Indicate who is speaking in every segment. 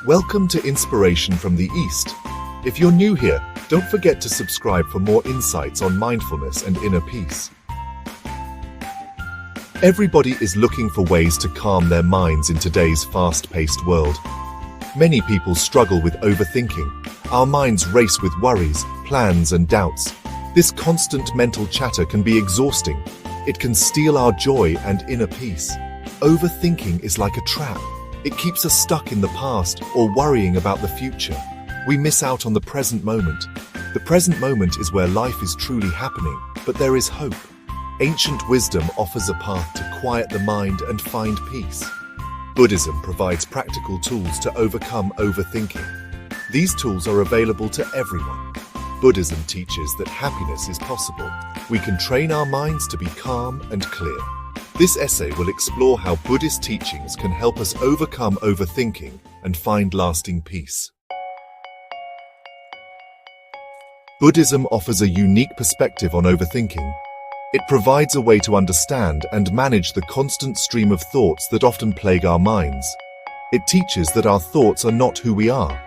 Speaker 1: Welcome to Inspiration from the East. If you're new here, don't forget to subscribe for more insights on mindfulness and inner peace. Everybody is looking for ways to calm their minds in today's fast-paced world. Many people struggle with overthinking. Our minds race with worries, plans, and doubts. This constant mental chatter can be exhausting. It can steal our joy and inner peace. Overthinking is like a trap. It keeps us stuck in the past or worrying about the future. We miss out on the present moment. The present moment is where life is truly happening, but there is hope. Ancient wisdom offers a path to quiet the mind and find peace. Buddhism provides practical tools to overcome overthinking. These tools are available to everyone. Buddhism teaches that happiness is possible. We can train our minds to be calm and clear. This essay will explore how Buddhist teachings can help us overcome overthinking and find lasting peace. Buddhism offers a unique perspective on overthinking. It provides a way to understand and manage the constant stream of thoughts that often plague our minds. It teaches that our thoughts are not who we are.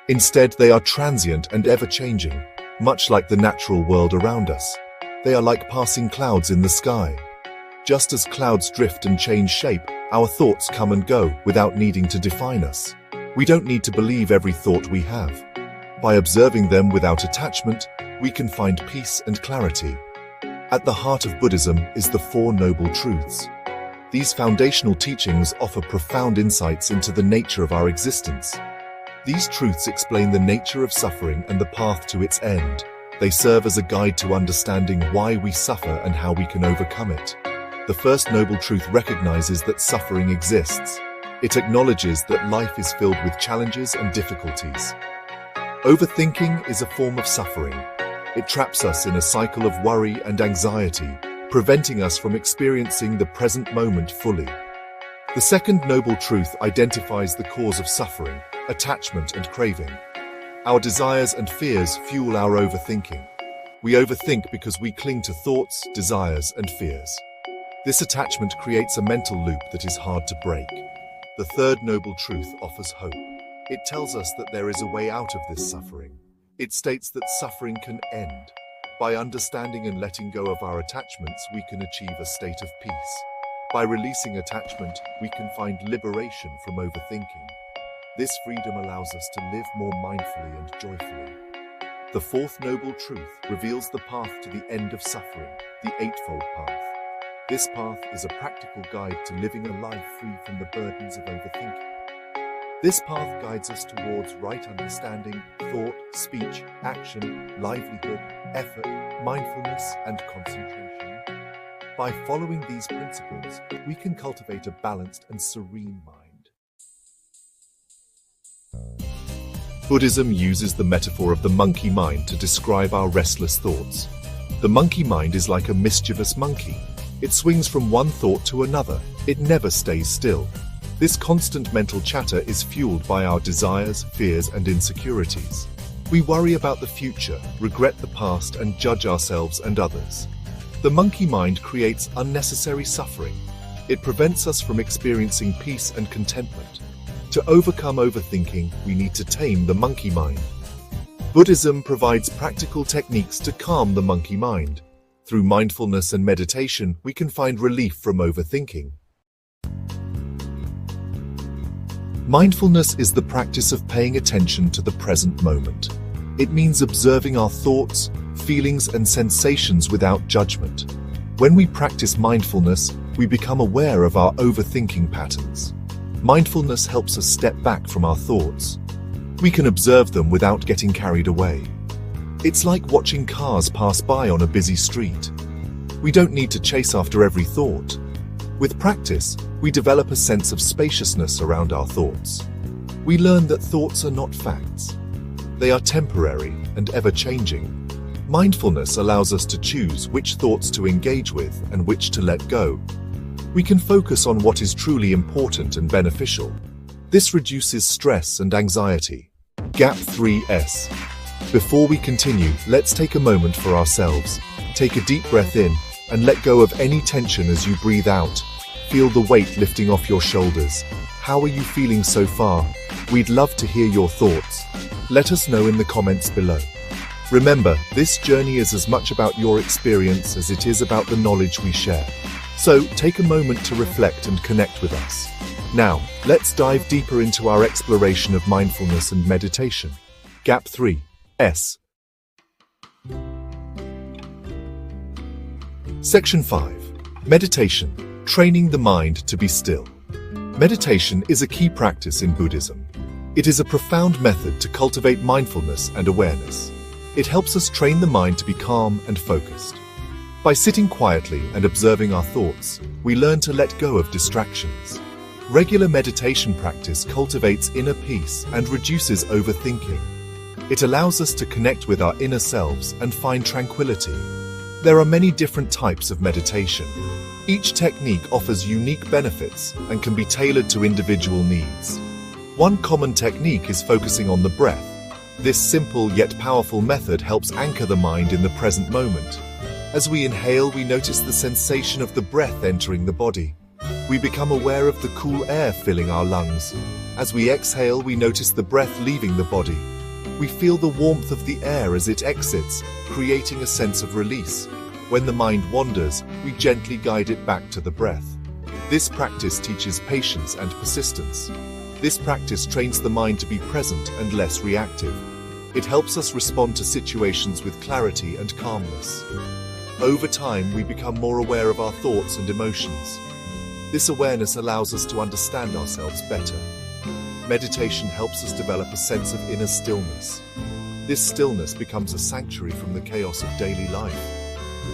Speaker 1: Instead, they are transient and ever-changing, much like the natural world around us. They are like passing clouds in the sky. Just as clouds drift and change shape, our thoughts come and go without needing to define us. We don't need to believe every thought we have. By observing them without attachment, we can find peace and clarity. At the heart of Buddhism is the Four Noble Truths. These foundational teachings offer profound insights into the nature of our existence. These truths explain the nature of suffering and the path to its end. They serve as a guide to understanding why we suffer and how we can overcome it. The first noble truth recognizes that suffering exists. It acknowledges that life is filled with challenges and difficulties. Overthinking is a form of suffering. It traps us in a cycle of worry and anxiety, preventing us from experiencing the present moment fully. The second noble truth identifies the cause of suffering, attachment and craving. Our desires and fears fuel our overthinking. We overthink because we cling to thoughts, desires, and fears. This attachment creates a mental loop that is hard to break. The third noble truth offers hope. It tells us that there is a way out of this suffering. It states that suffering can end. By understanding and letting go of our attachments, we can achieve a state of peace. By releasing attachment, we can find liberation from overthinking. This freedom allows us to live more mindfully and joyfully. The fourth noble truth reveals the path to the end of suffering, the Eightfold Path. This path is a practical guide to living a life free from the burdens of overthinking. This path guides us towards right understanding, thought, speech, action, livelihood, effort, mindfulness, and concentration. By following these principles, we can cultivate a balanced and serene mind. Buddhism uses the metaphor of the monkey mind to describe our restless thoughts. The monkey mind is like a mischievous monkey. It swings from one thought to another. It never stays still. This constant mental chatter is fueled by our desires, fears, and insecurities. We worry about the future, regret the past, and judge ourselves and others. The monkey mind creates unnecessary suffering. It prevents us from experiencing peace and contentment. To overcome overthinking, we need to tame the monkey mind. Buddhism provides practical techniques to calm the monkey mind. Through mindfulness and meditation, we can find relief from overthinking. Mindfulness is the practice of paying attention to the present moment. It means observing our thoughts, feelings, and sensations without judgment. When we practice mindfulness, we become aware of our overthinking patterns. Mindfulness helps us step back from our thoughts. We can observe them without getting carried away. It's like watching cars pass by on a busy street. We don't need to chase after every thought. With practice, we develop a sense of spaciousness around our thoughts. We learn that thoughts are not facts. They are temporary and ever-changing. Mindfulness allows us to choose which thoughts to engage with and which to let go. We can focus on what is truly important and beneficial. This reduces stress and anxiety. Gap 3S. Before we continue, let's take a moment for ourselves. Take a deep breath in and let go of any tension as you breathe out. Feel the weight lifting off your shoulders. How are you feeling so far? We'd love to hear your thoughts. Let us know in the comments below. Remember, this journey is as much about your experience as it is about the knowledge we share. So, take a moment to reflect and connect with us. Now, let's dive deeper into our exploration of mindfulness and meditation. Gap 3. S. Section 5. Meditation. Training the mind to be still. Meditation is a key practice in Buddhism. It is a profound method to cultivate mindfulness and awareness. It helps us train the mind to be calm and focused. By sitting quietly and observing our thoughts, we learn to let go of distractions. Regular meditation practice cultivates inner peace and reduces overthinking. It allows us to connect with our inner selves and find tranquility. There are many different types of meditation. Each technique offers unique benefits and can be tailored to individual needs. One common technique is focusing on the breath. This simple yet powerful method helps anchor the mind in the present moment. As we inhale, we notice the sensation of the breath entering the body. We become aware of the cool air filling our lungs. As we exhale, we notice the breath leaving the body. We feel the warmth of the air as it exits, creating a sense of release. When the mind wanders, we gently guide it back to the breath. This practice teaches patience and persistence. This practice trains the mind to be present and less reactive. It helps us respond to situations with clarity and calmness. Over time, we become more aware of our thoughts and emotions. This awareness allows us to understand ourselves better. Meditation helps us develop a sense of inner stillness. This stillness becomes a sanctuary from the chaos of daily life.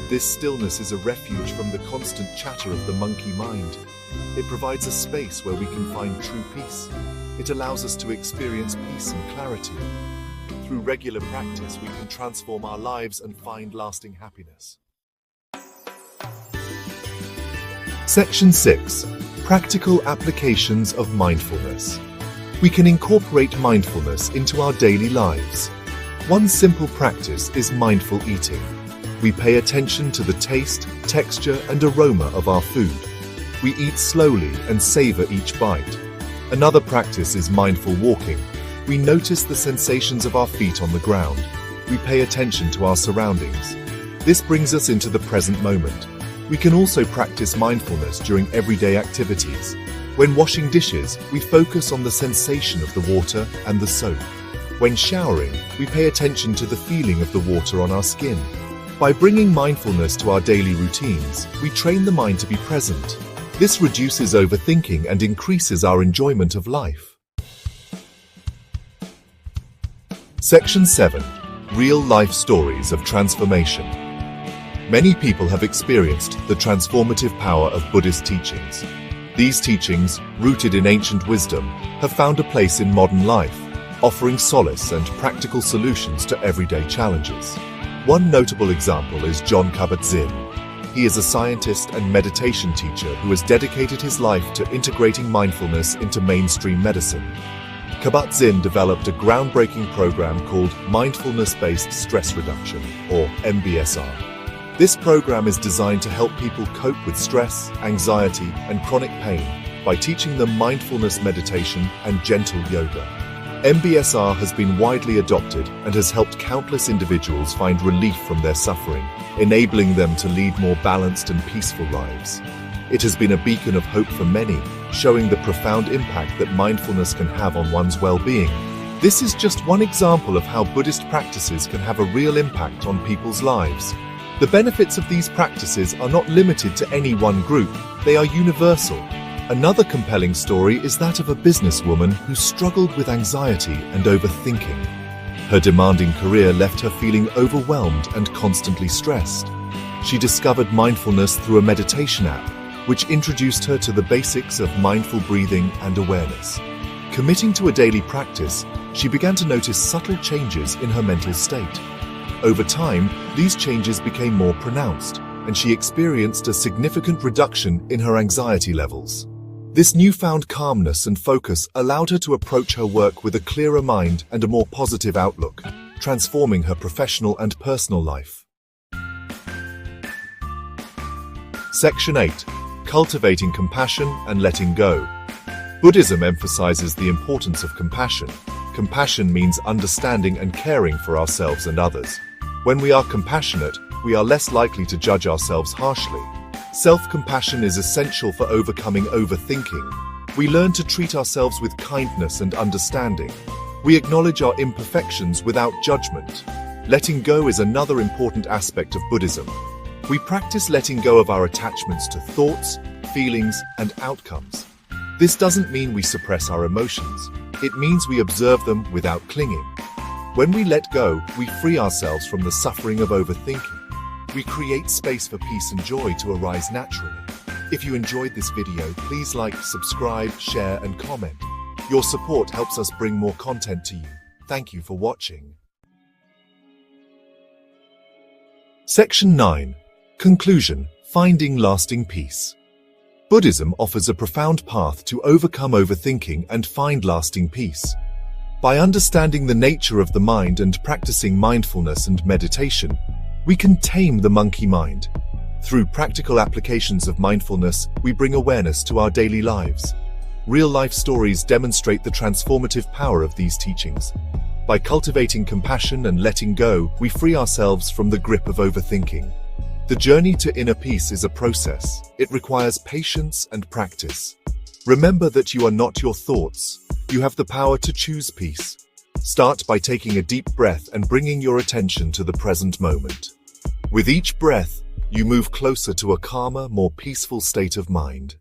Speaker 1: This stillness is a refuge from the constant chatter of the monkey mind. It provides a space where we can find true peace. It allows us to experience peace and clarity. Through regular practice, we can transform our lives and find lasting happiness. Section 6. Practical applications of mindfulness. We can incorporate mindfulness into our daily lives. One simple practice is mindful eating. We pay attention to the taste, texture, and aroma of our food. We eat slowly and savor each bite. Another practice is mindful walking. We notice the sensations of our feet on the ground. We pay attention to our surroundings. This brings us into the present moment. We can also practice mindfulness during everyday activities. When washing dishes, we focus on the sensation of the water and the soap. When showering, we pay attention to the feeling of the water on our skin. By bringing mindfulness to our daily routines, we train the mind to be present. This reduces overthinking and increases our enjoyment of life. Section 7. Real-life stories of transformation. Many people have experienced the transformative power of Buddhist teachings. These teachings, rooted in ancient wisdom, have found a place in modern life, offering solace and practical solutions to everyday challenges. One notable example is Jon Kabat-Zinn. He is a scientist and meditation teacher who has dedicated his life to integrating mindfulness into mainstream medicine. Kabat-Zinn developed a groundbreaking program called Mindfulness-Based Stress Reduction, or MBSR. This program is designed to help people cope with stress, anxiety, and chronic pain by teaching them mindfulness meditation and gentle yoga. MBSR has been widely adopted and has helped countless individuals find relief from their suffering, enabling them to lead more balanced and peaceful lives. It has been a beacon of hope for many, showing the profound impact that mindfulness can have on one's well-being. This is just one example of how Buddhist practices can have a real impact on people's lives. The benefits of these practices are not limited to any one group, they are universal. Another compelling story is that of a businesswoman who struggled with anxiety and overthinking. Her demanding career left her feeling overwhelmed and constantly stressed. She discovered mindfulness through a meditation app, which introduced her to the basics of mindful breathing and awareness. Committing to a daily practice, she began to notice subtle changes in her mental state. Over time, these changes became more pronounced, and she experienced a significant reduction in her anxiety levels. This newfound calmness and focus allowed her to approach her work with a clearer mind and a more positive outlook, transforming her professional and personal life. Section 8. Cultivating compassion and letting go. Buddhism emphasizes the importance of compassion. Compassion means understanding and caring for ourselves and others. When we are compassionate, we are less likely to judge ourselves harshly. Self-compassion is essential for overcoming overthinking. We learn to treat ourselves with kindness and understanding. We acknowledge our imperfections without judgment. Letting go is another important aspect of Buddhism. We practice letting go of our attachments to thoughts, feelings, and outcomes. This doesn't mean we suppress our emotions. It means we observe them without clinging. When we let go, we free ourselves from the suffering of overthinking. We create space for peace and joy to arise naturally. If you enjoyed this video, please like, subscribe, share, and comment. Your support helps us bring more content to you. Thank you for watching. Section 9. Conclusion: Finding Lasting Peace. Buddhism offers a profound path to overcome overthinking and find lasting peace. By understanding the nature of the mind and practicing mindfulness and meditation, we can tame the monkey mind. Through practical applications of mindfulness, we bring awareness to our daily lives. Real-life stories demonstrate the transformative power of these teachings. By cultivating compassion and letting go, we free ourselves from the grip of overthinking. The journey to inner peace is a process. It requires patience and practice. Remember that you are not your thoughts. You have the power to choose peace. Start by taking a deep breath and bringing your attention to the present moment. With each breath, you move closer to a calmer, more peaceful state of mind.